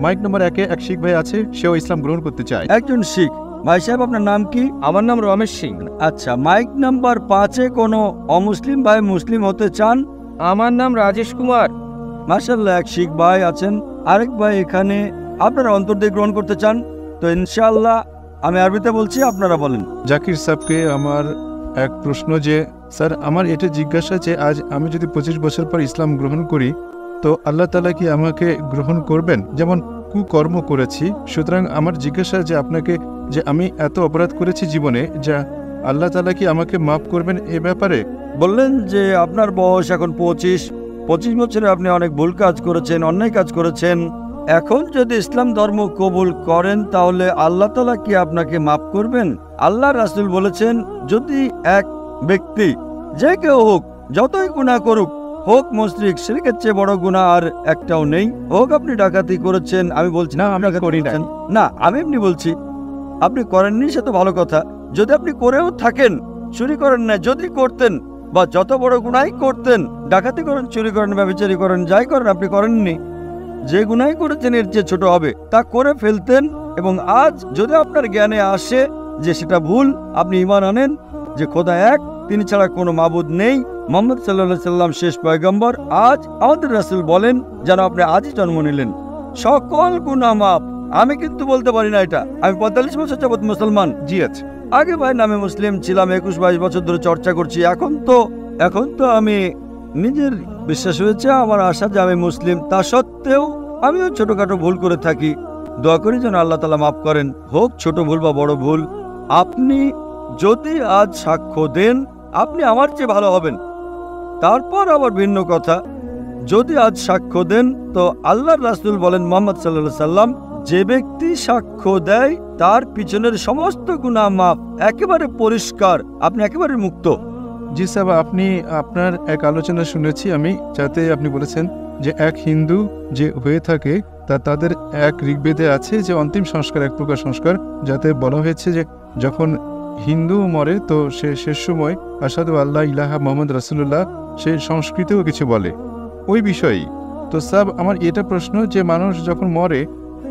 Mic নম্বর 1-এ এক শিখ ভাই আছে, সেও ইসলাম গ্রহণ করতে চায়। একজন শিখ ভাই সাহেব, আপনার নাম কি? আমার নাম রমেশ সিং। আচ্ছা, মাইক নাম্বার 5-এ কোনো অমুসলিম ভাই মুসলিম হতে চান? আমার নাম রাজেশ কুমার। মাশাআল্লাহ, এক শিখ ভাই আছেন। আরেক ভাই এখানে, আপনারা অন্তর দিয়ে গ্রহণ করতে চান তো ইনশাআল্লাহ আমি আরবিতে বলছি, আপনারা বলেন। জাকির সাহেবকে আমার এক প্রশ্ন যে স্যার, আমার এটা জিজ্ঞাসা যে আজ আমি যদি 25 বছর পর ইসলাম গ্রহণ করি তো আল্লাহ তাআলা কি আমাকে গ্রহণ করবেন? যেমন কুকর্ম করেছি, সুতরাং আমার জিজ্ঞাসা যে আপনাকে যে আমি এত অপরাধ করেছি জীবনে, যা আল্লাহ তাআলা কি আমাকে মাফ করবেন এ ব্যাপারে? বললেন যে আপনার বয়স এখন 25 বছরে আপনি অনেক ভুল কাজ করেছেন, অন্যায় কাজ করেছেন। এখন যদি ইসলাম ধর্ম কবুল করেন তাহলে আল্লাহ তাআলা কি আপনাকে মাফ করবেন? আল্লাহ রাসূল বলেছেন, যদি এক ব্যক্তি যে কেউ হোক, যতই গুনাহ করুক, হোক মুশরিক, শিরকের চেয়ে বড় গুনাহ আর একটাও নেই, হোক আপনি ডাকাতি করেছেন, আমি বলছি না, আমি করি না। না, আমি এমনি বলছি, আপনি করেননি সে তো ভালো কথা। যদি আপনি করেও থাকেন, চুরি করেন না, যদি করতেন বা যত বড় গুনাই করতেন, ডাকাতি করেন, চুরি করেন, ব্যভিচারী করেন, যাই করেন, আপনি করেননি, যে গুনাই করেছেন এর যে ছোট হবে তা করে ফেলতেন। এবং আজ যদি আপনার জ্ঞানে আসে যে সেটা ভুল, আপনি ঈমান আনেন যে খোদা এক, তিনি ছাড়া কোনো মাবুদ নেই, মুহাম্মদ সাল্লাল্লাহু আলাইহি সাল্লাম শেষ পয়গম্বর, আজ আমাদের রাসূল বলেন যেন আপনি আজই জন্ম নিলেন, সকল গুনাহ মাফ। আমি কিন্তু বলতে পারি না এটা, আমি 45 বছর যাবত মুসলমান। জি আছে। আগে ভাই নামে মুসলিম ছিলাম, 21-22 বছর ধরে চর্চা করছি। এখন তো আমি নিজের বিশ্বাস হয়েছে, আমার আশা যে আমি মুসলিম। তা সত্ত্বেও আমিও ছোটখাটো ভুল করে থাকি। দোয়া করি যেন আল্লাহ তাআলা মাফ করেন, হোক ছোট ভুল বা বড় ভুল। আপনি যদি আজ সাক্ষ্য দেন আপনি আমার চেয়ে ভালো হবেন, তারপর আবার ভিন্ন কথা। যদি আজ সাক্ষ্য দেন তো আল্লাহর রাসূল বলেন, মুহাম্মদ সাল্লাল্লাহু আলাইহি সাল্লাম, যে ব্যক্তি সাক্ষ্য দেয় তার পিছনের সমস্ত গুনাহ মাফ, একেবারে পরিষ্কার, আপনি একেবারে মুক্ত। জি সাহেব, আপনি আপনার এক আলোচনা শুনেছি আমি, যাতে আপনি বলেছেন যে এক হিন্দু যে হয়ে থাকে তাদের এক ঋগ্বেদে আছে যে অন্তিম সংস্কার, এক প্রকার সংস্কার, যাতে বলা হয়েছে যে যখন হিন্দু মরে তো সে শেষ সময় আশহাদু আল্লাহ ইলাহা মুহাম্মদ রাসূলুল্লাহ, সে সংস্কৃতেও কিছু বলে ওই বিষয়েই। তো সাহেব, আমার এটা প্রশ্ন যে মানুষ যখন মরে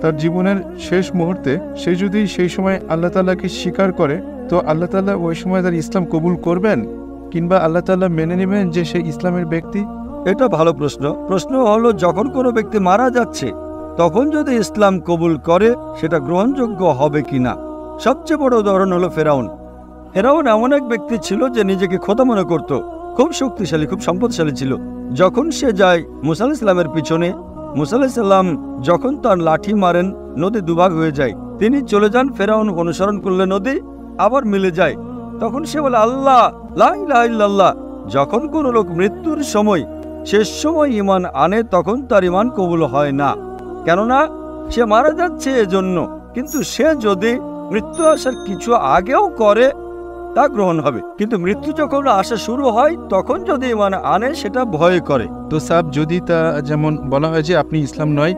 তার জীবনের শেষ মুহূর্তে সে যদি সেই সময় আল্লাহ তাআলাকে স্বীকার করে তো আল্লাহ তাআলা ওই সময় তার ইসলাম কবুল করবেন, কিংবা আল্লাহ তাআলা মেনে নেবেন যে সে ইসলামের ব্যক্তি? এটা ভালো প্রশ্ন। প্রশ্ন হলো, যখন কোনো ব্যক্তি মারা যাচ্ছে তখন যদি ইসলাম কবুল করে সেটা গ্রহণযোগ্য হবে কিনা। সবচেয়ে বড় উদাহরণ হলো ফেরাউন। ফেরাউন এমন এক ব্যক্তি ছিল যে নিজেকে খোদা মনে করত, খুব শক্তিশালী, খুব সম্পদশালী ছিল। যখন সে যায় মুসা আলাইহিস সালামের পিছনে, মুসা আলাইহিস সালাম যখন তার লাঠি মারেন নদী দুভাগ হয়ে যায়, তিনি চলে যান, ফেরাউন অনুসরণ করলে নদী আবার মিলে যায়। তখন সে বলে, আল্লাহ, লা ইলাহা ইল্লাল্লাহ। যখন কোনো লোক মৃত্যুর সময়, শেষ সময় ঈমান আনে তখন তার ঈমান কবুল হয় না, কেননা সে মারা যাচ্ছে এজন্য। কিন্তু সে যদি মৃত্যু আসার কিছু আগেও করে তা গ্রহণ হবে, কিন্তু মৃত্যু যখন আসা শুরু হয় তখন যদি ঈমান আনে সেটা ভয় করে। তো সাহেব, যদি তা যেমন বলা হয় যে আপনি ইসলাম নয়,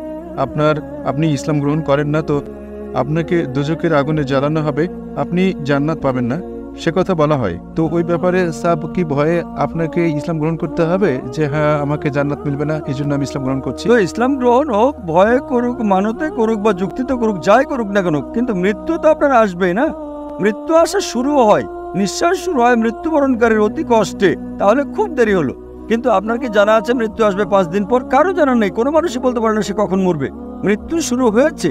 আপনি ইসলাম গ্রহণ করেন না, তো আপনাকে দোজখের আগুনে জ্বালানো হবে, আপনি জান্নাত পাবেন না, সে কথা বলা হয়। তো ওই ব্যাপারে সাহেব কি ভয়ে আপনাকে ইসলাম গ্রহণ করতে হবে যে হ্যাঁ আমাকে জান্নাত মিলবে না, এই জন্য আমি ইসলাম গ্রহণ করছি? তো ইসলাম গ্রহণ হোক, ভয়ে করুক, মানতে করুক বা যুক্তিতে করুক, যাই করুক না কেন, কিন্তু মৃত্যু তো আপনার আসবেই না। মৃত্যু আসা শুরু হয়, নিঃশ্বাস শুরু হয় মৃত্যুবরণকারীর অতি কষ্টে, তাহলে খুব দেরি হলো। কিন্তু আপনার কি জানা আছে মৃত্যু আসবে 5 দিন পর? কারো জানা নেই, কোনো মানুষই বলতে পারে না সে কখন মরবে। মৃত্যু শুরু হয়েছে,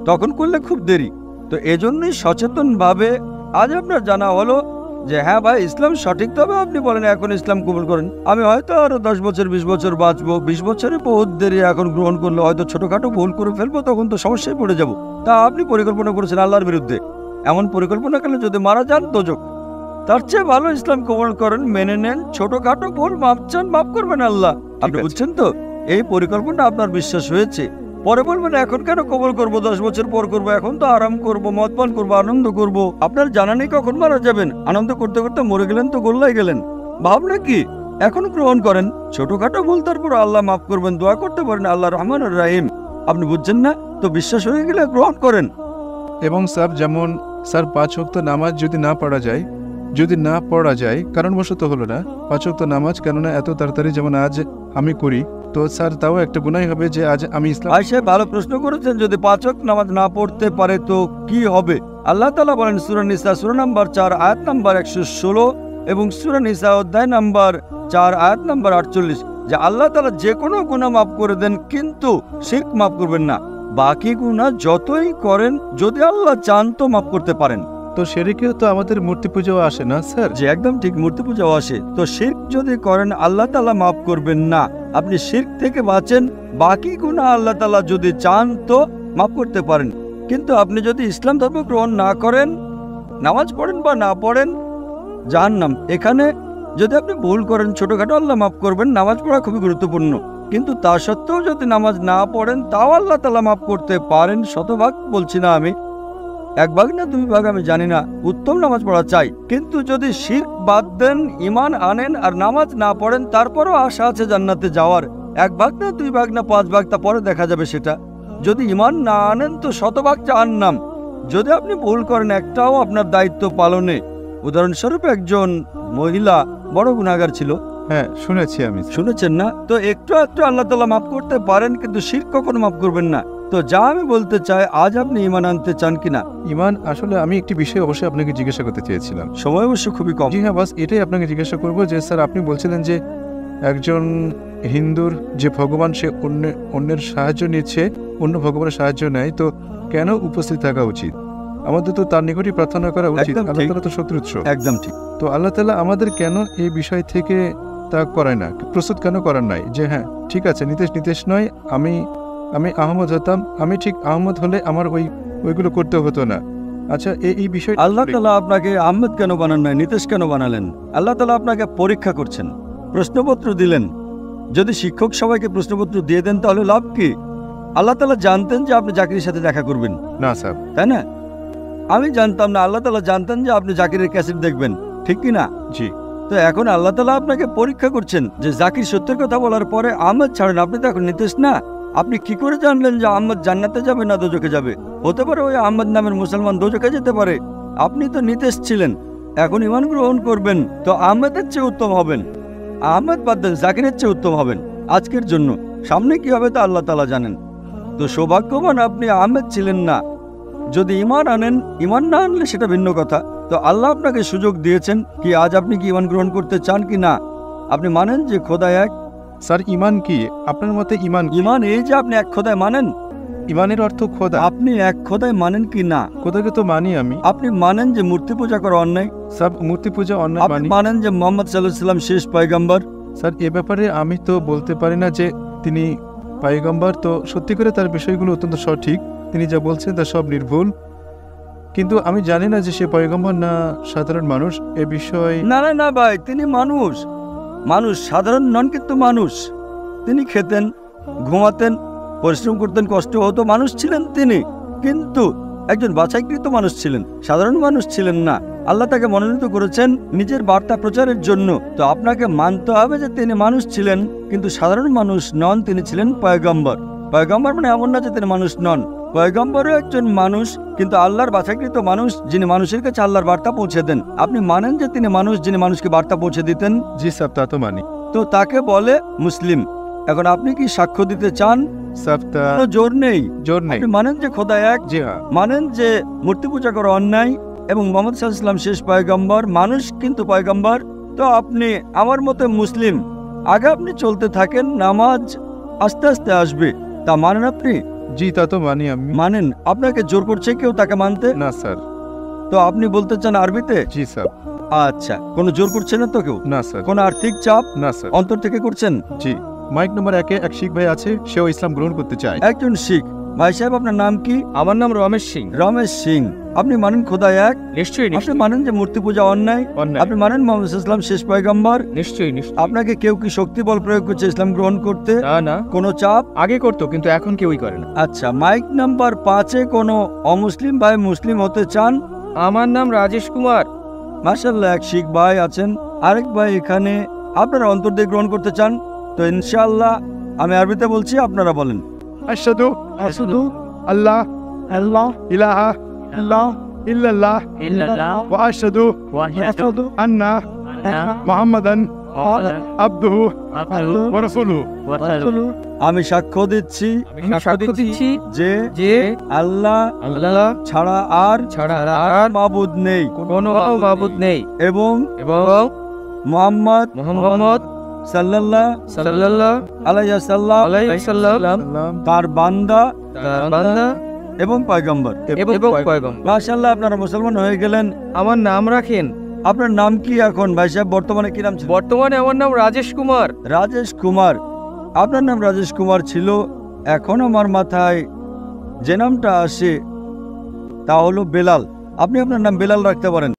তখন করলে খুব দেরি। তো এজন্যই সচেতনভাবে আজ আপনার জানা হলো যে হ্যাঁ ভাই, ইসলাম সঠিক, তবে আপনি বলেন এখন ইসলাম কবুল করেন। আমি হয়তো আরো 10 বছর 20 বছর বাঁচবো, 20 বছরে বহুত দেরি, এখন গ্রহণ করলে হয়তো ছোটখাটো ভুল করে ফেলবো, তখন তো সমস্যায় পড়ে যাব। তা আপনি পরিকল্পনা করেছেন আল্লাহর বিরুদ্ধে, এমন পরিকল্পনা করলে যদি মারা যান দোজখ। তার চেয়ে ভালো ইসলাম কবুল করেন, মেনে নেন, ছোটখাটো ভুল মাপ চান, মাফ করবেন আল্লাহ। আপনি বুঝছেন তো? এই পরিকল্পনা আপনার বিশ্বাস হয়েছে, পরে বলবেন এখন কেন কবুল করবো, 10 বছর পর করবো, এখন তো আরাম করবো, মদ পান করবো, আনন্দ করবো। আপনার জানা নেই কখন মারা যাবেন, আনন্দ করতে করতে মরে গেলেন তো গোল্লায় গেলেন। ভাবনা কি? এখন গ্রহণ করেন, ছোটখাটো ভুল তারপর আল্লাহ মাফ করবেন, দোয়া করতে পারেন, আল্লাহ রহমান রাহিম। আপনি বুঝছেন না তো? বিশ্বাস হয়ে গেলে গ্রহণ করেন। এবং স্যার, যেমন স্যার 5 ওয়াক্ত নামাজ যদি না পড়া যায় কারণবশত হলো না 5 ওয়াক্ত নামাজ, কেননা এত তাড়াতাড়ি যেমন আজ আমি করি, তো স্যার তাও একটা গুনাহ হবে যে আজ আমি ইসলাম ভাই সাহেব ভালো প্রশ্ন করেছেন, যদি 5 ওয়াক্ত নামাজ না পড়তে পারে তো কি হবে? আল্লাহ তাআলা বলেন সূরা নিসা সূরা নাম্বার 4 আয়াত নাম্বার 116 এবং সূরা নিসা অধ্যায় নাম্বার 4 আয়াত নাম্বার 48 যে আল্লাহ তাআলা যে কোনো গুনাহ মাফ করে দেন কিন্তু শিরক মাফ করবেন না। বাকি গুনাহ যতই করেন যদি আল্লাহ চান তো মাফ করতে পারেন। তো শিরকেও তো আমাদের মূর্তি পূজাও আসে না স্যার? যে একদম ঠিক, মূর্তি পূজাও আসে। তো শিরক যদি করেন আল্লাহ তাআলা মাফ করবেন না। আপনি শিরক থেকে বাঁচেন, বাকি গুনাহ আল্লাহ তাআলা যদি চান তো মাফ করতে পারেন। কিন্তু আপনি যদি ইসলাম ধর্ম গ্রহণ না করেন, নামাজ পড়েন বা না পড়েন, জাহান্নাম। এখানে যদি আপনি ভুল করেন ছোটখাটো আল্লাহ মাফ করবেন, নামাজ পড়া খুবই গুরুত্বপূর্ণ। কিন্তু তা সত্ত্বেও যদি নামাজ না পড়েন তাও আল্লাহ তাআলা মাফ করতে পারেন। শতভাগ বলছি না আমি, 1 ভাগ না 2 ভাগ আমি জানি না, উত্তম নামাজ পড়া চাই। কিন্তু যদি শিরক বাদ দেন, ঈমান আনেন আর নামাজ না পড়েন, তারপরও আশা আছে জান্নাতে যাওয়ার। 1 ভাগ না 2 ভাগ না 5 ভাগ তা পরে দেখা যাবে সেটা। যদি ঈমান না আনেন তো শতভাগ জাহান্নাম। যদি আপনি ভুল করেন একটাও আপনার দায়িত্ব পালনে, উদাহরণস্বরূপ একজন মহিলা বড় গুনাহগার ছিল, হ্যাঁ শুনেছি আমি। শুনেছেন না? তো একটু একটু আল্লাহ তাআলা মাফ করতে পারেন কিন্তু শিরক কখনো মাফ করবেন না। তো যা আমি বলতে চাই, আজ আপনি ঈমান আনতে চান কিনা? ঈমান আসলে আমি একটি বিষয় অবশ্যই আপনাকে জিজ্ঞাসা করতে চেয়েছিলাম। সময় অবশ্য খুবই কম। জি হ্যাঁ, বাস এটাই আপনাকে জিজ্ঞাসা করবো যে স্যার আপনি বলছিলেন যে একজন হিন্দুর যে ভগবান সে অন্যের সাহায্য নিচ্ছে, অন্য ভগবানের সাহায্য নেয়, তো কেন উপস্থিত থাকা উচিত? আমাদের তো তার নিকটই প্রার্থনা করা উচিত। একদম আল্লাহ ঠিক। তাআলা তো শক্তির উৎস। একদম ঠিক। তো আল্লাহ তাআলা আমাদের কেন এই বিষয় থেকে তা করায় না, প্রস্তুত কেন করার নাই যে হ্যাঁ ঠিক আছে নিতেশ নয়, আমি আহমদ হতাম, আমি ঠিক আহমদ হলে আমার ওইগুলো করতে হতো না। আচ্ছা এই বিষয় আল্লাহ তাআলা আপনাকে আহমেদ কেন বানান নাই, নিতেশ কেন বানালেন? আল্লাহ তাআলা আপনাকে পরীক্ষা করছেন, প্রশ্নপত্র দিলেন। যদি শিক্ষক সবাইকে প্রশ্নপত্র দিয়ে দেন তাহলে লাভ কি? আল্লাহ তাআলা জানতেন যে আপনি জাকিরের সাথে দেখা করবেন, না স্যার। তাই না? আমি জানতাম না, আল্লাহ তাআলা জানতেন যে আপনি জাকিরের ক্যাসেট দেখবেন, ঠিক কি না? জি। তো এখন আল্লাহ তাআলা আপনাকে পরীক্ষা করছেন যে জাকির সত্যের কথা বলার পরে আহমদ ছাড়েন, আপনি তো এখন নিতেশ না। আপনি কি করে জানলেন যে আহমদ জান্নাতে যাবে না দোজখে যাবে? হতে পারে ওই আহমদ নামের মুসলমান দোজখে যেতে পারে। আপনি তো নিতেশ ছিলেন, এখন ঈমান গ্রহণ করবেন তো আহমেদের চেয়ে উত্তম হবেন। আহমেদ বাদ দেন, জাকিরের চেয়ে উত্তম হবেন আজকের জন্য। সামনে কি হবে তা আল্লাহ তাআলা জানেন। তো সৌভাগ্যবান আপনি আহমেদ ছিলেন না। যদি ঈমান আনেন, ঈমান না আনলে সেটা ভিন্ন কথা। তো আল্লাহ আপনাকে সুযোগ দিয়েছেন কি আজ আপনি কি ঈমান গ্রহণ করতে চান কি না? আপনি মানেন যে খোদা এক? স্যার ঈমান কি আপনার মতে? ঈমান ঈমান এই যে আপনি এক খোদায় মানেন। ঈমানের অর্থ খোদা। আপনি এক খোদায় মানেন কি না? খোদাকে তো মানি আমি। আপনি মানেন যে মূর্তি পূজা করা অন্যায়? স্যার মূর্তি পূজা অন্যায় আপনি মানি। মানেন যে মুহাম্মদ সাল্লাল্লাহু আলাইহি ওয়াসাল্লাম শেষ পয়গম্বর? স্যার এ ব্যাপারে আমি তো বলতে পারি না যে তিনি পয়গম্বর, তো সত্যি করে তার বিষয়গুলো অত্যন্ত সঠিক, তিনি যা বলছেন তা সব নির্ভুল, কিন্তু আমি জানি না যে সে পয়গম্বর না সাধারণ মানুষ। এ বিষয়ে না না না ভাই, তিনি মানুষ। মানুষ সাধারণ নন কিন্তু মানুষ। তিনি খেতেন, ঘুমাতেন, পরিশ্রম করতেন, কষ্ট হতো, মানুষ ছিলেন তিনি। কিন্তু একজন বাছাইকৃত মানুষ ছিলেন, সাধারণ মানুষ ছিলেন না। আল্লাহ তাকে মনোনীত করেছেন নিজের বার্তা প্রচারের জন্য। তো আপনাকে মানতে হবে যে তিনি মানুষ ছিলেন কিন্তু সাধারণ মানুষ নন, তিনি ছিলেন পয়গম্বর। পয়গম্বর মানে এমন না যে তিনি মানুষ নন। পয়গম্বরও একজন মানুষ কিন্তু আল্লাহর বাছাইকৃত মানুষ, যিনি মানুষের কাছে আল্লাহর বার্তা পৌঁছে দেন। আপনি মানেন যে তিনি মানুষ, যিনি মানুষকে বার্তা পৌঁছে দিতেন? জি স্যার তা তো মানি। তো তাকে বলে মুসলিম। এখন আপনি কি সাক্ষ্য দিতে চান? স্যার তা কোনো জোর নেই। জোর নেই। আপনি মানেন যে খোদা এক, জি হ্যাঁ। মানেন যে মূর্তি পূজা করা অন্যায় এবং মুহাম্মদ সাল্লাল্লাহু আলাইহি ওয়াসাল্লাম শেষ পয়গম্বর, মানুষ কিন্তু পয়গম্বর। তো আপনি আমার মতে মুসলিম। আগে আপনি চলতে থাকেন, নামাজ আস্তে আস্তে আসবে। তা মানেন আপনি? জি তা তো মানি আমি। মানেন? আপনাকে জোর করছে কেউ তাকে মানতে? না স্যার। তো আপনি বলতে চান আরবিতে? জি স্যার। আচ্ছা, কোনো জোর করছে না তো কেউ? না স্যার। কোনো আর্থিক চাপ? না স্যার। অন্তর থেকে করছেন? জি। মাইক নম্বর 1-এ এক শিখ ভাই আছে, সেও ইসলাম গ্রহণ করতে চায়। একজন শিখ ভাই সাহেব, আপনার নাম কি? আমার নাম রমেশ সিং। রমেশ সিং। আপনি মানেন খোদা এক? নিশ্চয়ই আপনি নিশ্চয়ই মানেন যে মূর্তি পূজা অন্যায়? অন্যায়। আপনি মানেন মুহাম্মদ সাল্লাল্লাহু আলাইহি ওয়াসাল্লাম শেষ পয়গম্বর? নিশ্চয়ই নিশ্চয়ই। আপনাকে কেউ কি শক্তি বল প্রয়োগ করছে ইসলাম গ্রহণ করতে? না না, কোনো চাপ? আগে করতো কিন্তু এখন কেউই করে না। আচ্ছা, মাইক নাম্বার 5-এ কোনো অমুসলিম ভাই মুসলিম হতে চান? আমার নাম রাজেশ কুমার। মাশাআল্লাহ, এক শিখ ভাই আছেন, আরেক ভাই এখানে। আপনারা অন্তর দিয়ে গ্রহণ করতে চান? তো ইনশাআল্লাহ আমি আরবিতে বলছি, আপনারা বলেন। আশহাদু আল্লাহ ইলাহা ইল্লাল্লাহ ওয়া আশহাদু আন্না মুহাম্মাদান আব্দুহু ওয়া রাসূলুহু। আমি সাক্ষ্য দিচ্ছি আমি সাক্ষ্য দিচ্ছি যে যে আল্লাহ আল্লাহ ছাড়া আর ছাড়া আর মাবুদ নেই কোনো মাবুদ নেই এবং এবং মুহাম্মদ মুহাম্মদ সাল্লাল্লাহু সাল্লাল্লাহু আলাইহি সাল্লাম আলাইহি সাল্লাম সালাম তার বান্দা তার বান্দা এবং পয়গম্বর। এবং পয়গম্বর। মাশাআল্লাহ, আপনারা মুসলমান হয়ে গেলেন। আমার নাম রাখেন। আপনার নাম কি এখন ভাই সাহেব? বর্তমানে কি নাম ছিল? বর্তমানে আমার নাম রাজেশ কুমার। রাজেশ কুমার। আপনার নাম রাজেশ কুমার ছিল। এখন আমার মাথায় যে নামটা আসে তা হলো বেলাল। আপনি আপনার নাম বেলাল রাখতে পারেন।